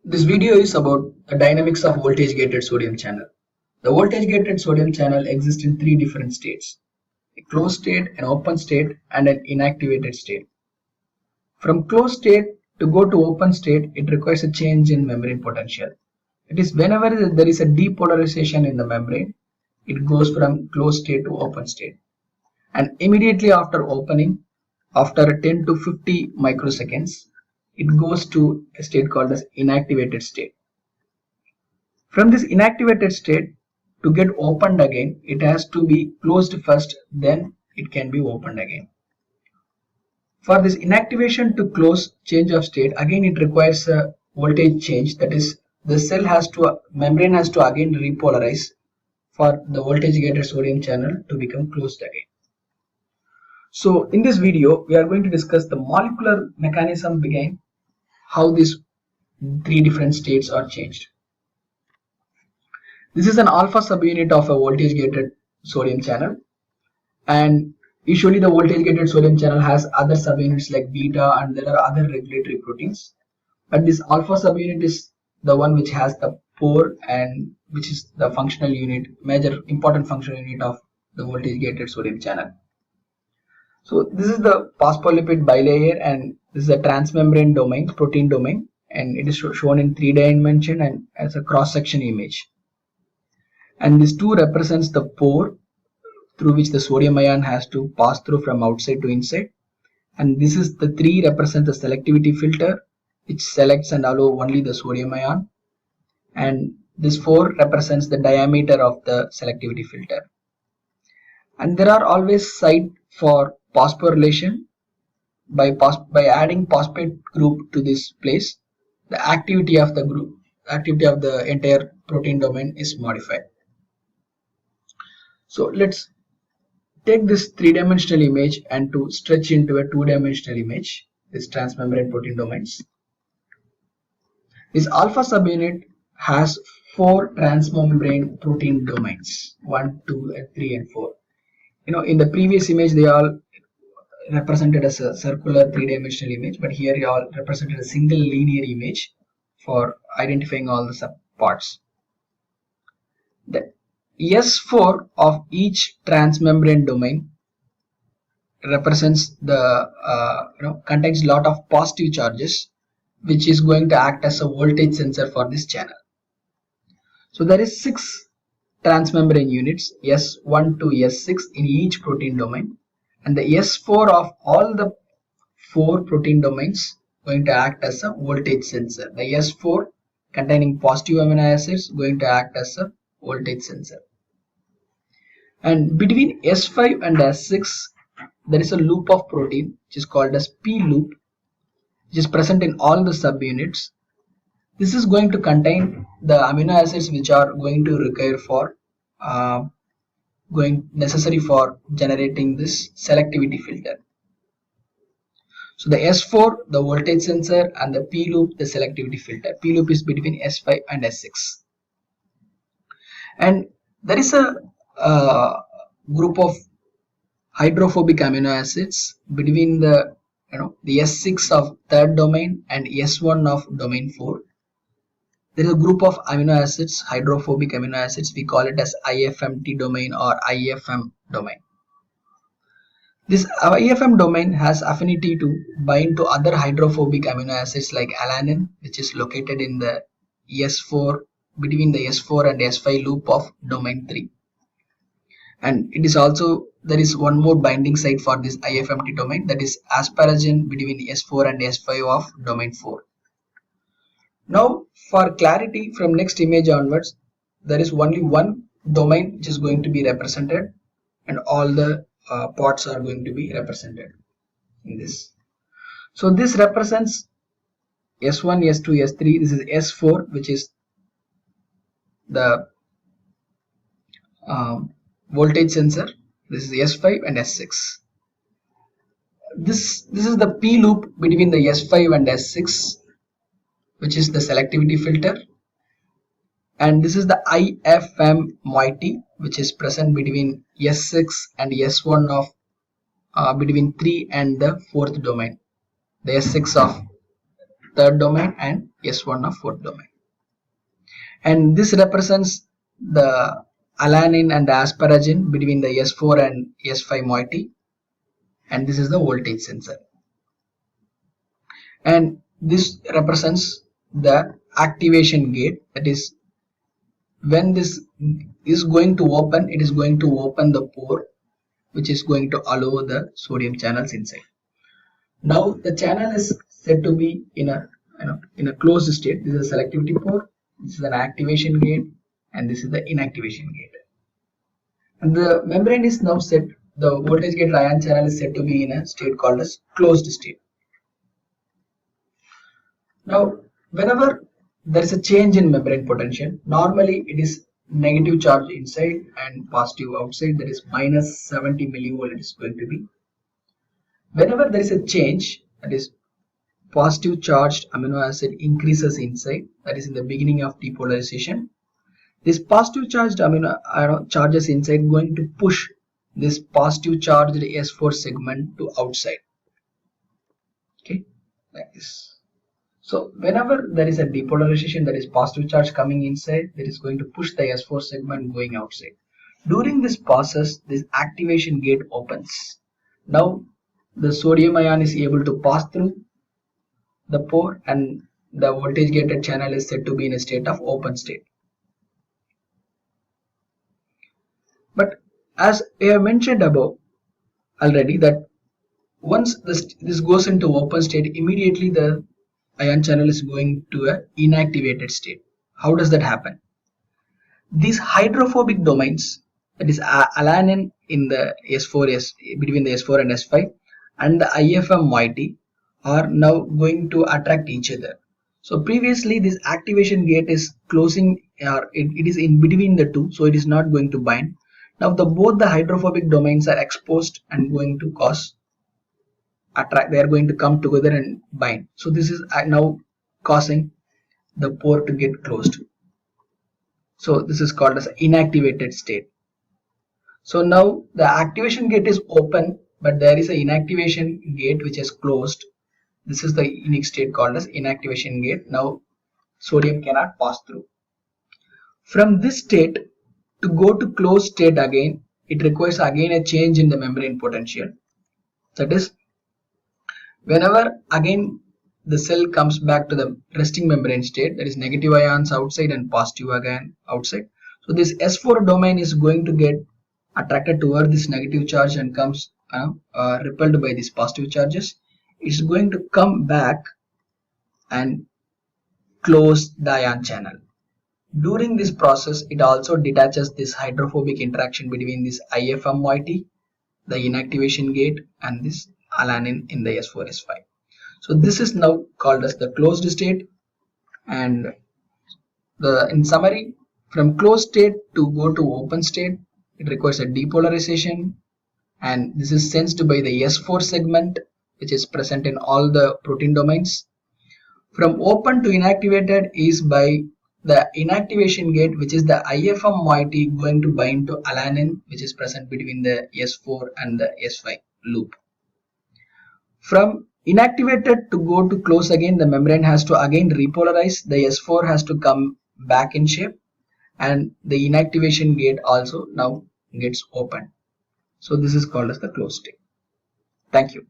This video is about the dynamics of voltage gated sodium channel. The voltage gated sodium channel exists in three different states: a closed state, an open state, and an inactivated state. From closed state to go to open state, it requires a change in membrane potential. It is whenever there is a depolarization in the membrane, it goes from closed state to open state. And immediately after opening, after 10 to 50 microseconds, it goes to a state called as inactivated state. From this inactivated state, to get opened again, it has to be closed first, then it can be opened again. For this inactivation to close change of state, again it requires a voltage change, that is the membrane has to again repolarize for the voltage gated sodium channel to become closed again. So in this video we are going to discuss the molecular mechanism behind how these three different states are changed. This is an alpha subunit of a voltage gated sodium channel, and usually the voltage gated sodium channel has other subunits like beta, and there are other regulatory proteins, but this alpha subunit is the one which has the pore and which is the functional unit, major important functional unit of the voltage gated sodium channel. So this is the phospholipid bilayer, and this is a transmembrane domain, protein domain, and it is shown in 3 dimension and as a cross section image. And this 2 represents the pore through which the sodium ion has to pass through from outside to inside, and this is the 3 represents the selectivity filter which selects and allow only the sodium ion, and this 4 represents the diameter of the selectivity filter. And there are always site for phosphorylation. By adding phosphate group to this place, the activity of the entire protein domain is modified. So let's take this 3-dimensional image and to stretch into a 2-dimensional image, this transmembrane protein domains. This alpha subunit has 4 transmembrane protein domains, 1, 2, 3 and 4. In the previous image they all represented as a circular 3-dimensional image, but here they all represented a single linear image for identifying all the subparts. The S4 of each transmembrane domain represents contains a lot of positive charges, which is going to act as a voltage sensor for this channel. So there is 6 transmembrane units, S1 to S6 in each protein domain, and the S4 of all the 4 protein domains going to act as a voltage sensor. The S4 containing positive amino acids going to act as a voltage sensor. And between S5 and S6 there is a loop of protein which is called as P loop, which is present in all the subunits. This is going to contain the amino acids which are going to require for necessary for generating this selectivity filter. So the S4 the voltage sensor and the P loop the selectivity filter. P loop is between S5 and S6. And there is a group of hydrophobic amino acids between the S6 of third domain and S1 of domain 4. There is a group of amino acids, hydrophobic amino acids, we call it as IFMT domain or IFM domain. This IFM domain has affinity to bind to other hydrophobic amino acids like alanine, which is located in the S4, between the S4 and S5 loop of domain 3. And it is also, there is one more binding site for this IFMT domain, that is asparagine between S4 and S5 of domain 4. Now for clarity, from next image onwards there is only one domain which is going to be represented, and all the parts are going to be represented in this. So this represents S1, S2, S3. This is S4, which is the voltage sensor. This is S5 and S6. This is the P loop between the S5 and S6, which is the selectivity filter, and this is the IFM moiety, which is present between S6 and S1 of between 3 and the 4th domain, the S6 of third domain and S1 of fourth domain. And this represents the alanine and the asparagine between the S4 and S5 moiety, and this is the voltage sensor. And this represents the activation gate, that is when this is going to open, it is going to open the pore which is going to allow the sodium channels inside. Now the channel is said to be in a closed state. This is a selectivity pore, this is an activation gate, and this is the inactivation gate. And the membrane is now set, the voltage gate ion channel is said to be in a state called as closed state. Now whenever there is a change in membrane potential, normally it is negative charge inside and positive outside, that is minus 70 millivolt it is going to be. Whenever there is a change, that is positive charged amino acid increases inside, that is in the beginning of depolarization, this positive charged amino charges inside going to push this positive charged S4 segment to outside, okay, like this. So whenever there is a depolarization, there is positive charge coming inside, that is going to push the S4 segment going outside. During this process, this activation gate opens. Now the sodium ion is able to pass through the pore and the voltage gated channel is said to be in a state of open state. But as I have mentioned above already, that once this goes into open state, immediately the ion channel is going to a inactivated state. How does that happen? These hydrophobic domains, that is alanine in the S4 between the S4 and S5 and the IFM moiety, are now going to attract each other. So previously this activation gate is closing, or it is in between the two, so it is not going to bind. Now both the hydrophobic domains are exposed and going to cause attract, they are going to come together and bind. So this is now causing the pore to get closed. So this is called as inactivated state. So now the activation gate is open, but there is an inactivation gate which is closed. This is the unique state called as inactivation gate. Now sodium cannot pass through. From this state to go to closed state again, it requires again a change in the membrane potential. That is, whenever again the cell comes back to the resting membrane state, that is negative ions outside and positive again outside. So this S4 domain is going to get attracted toward this negative charge and comes repelled by these positive charges. It's going to come back and close the ion channel. During this process, it also detaches this hydrophobic interaction between this IFM moiety, the inactivation gate, and this alanine in the S4 S5. So this is now called as the closed state. And in summary, from closed state to go to open state, it requires a depolarization, and this is sensed by the S4 segment which is present in all the protein domains. From open to inactivated is by the inactivation gate, which is the IFM moiety going to bind to alanine which is present between the S4 and the S5 loop. From inactivated to go to close again, the membrane has to again repolarize, the S4 has to come back in shape, and the inactivation gate also now gets open. So this is called as the closed state. Thank you.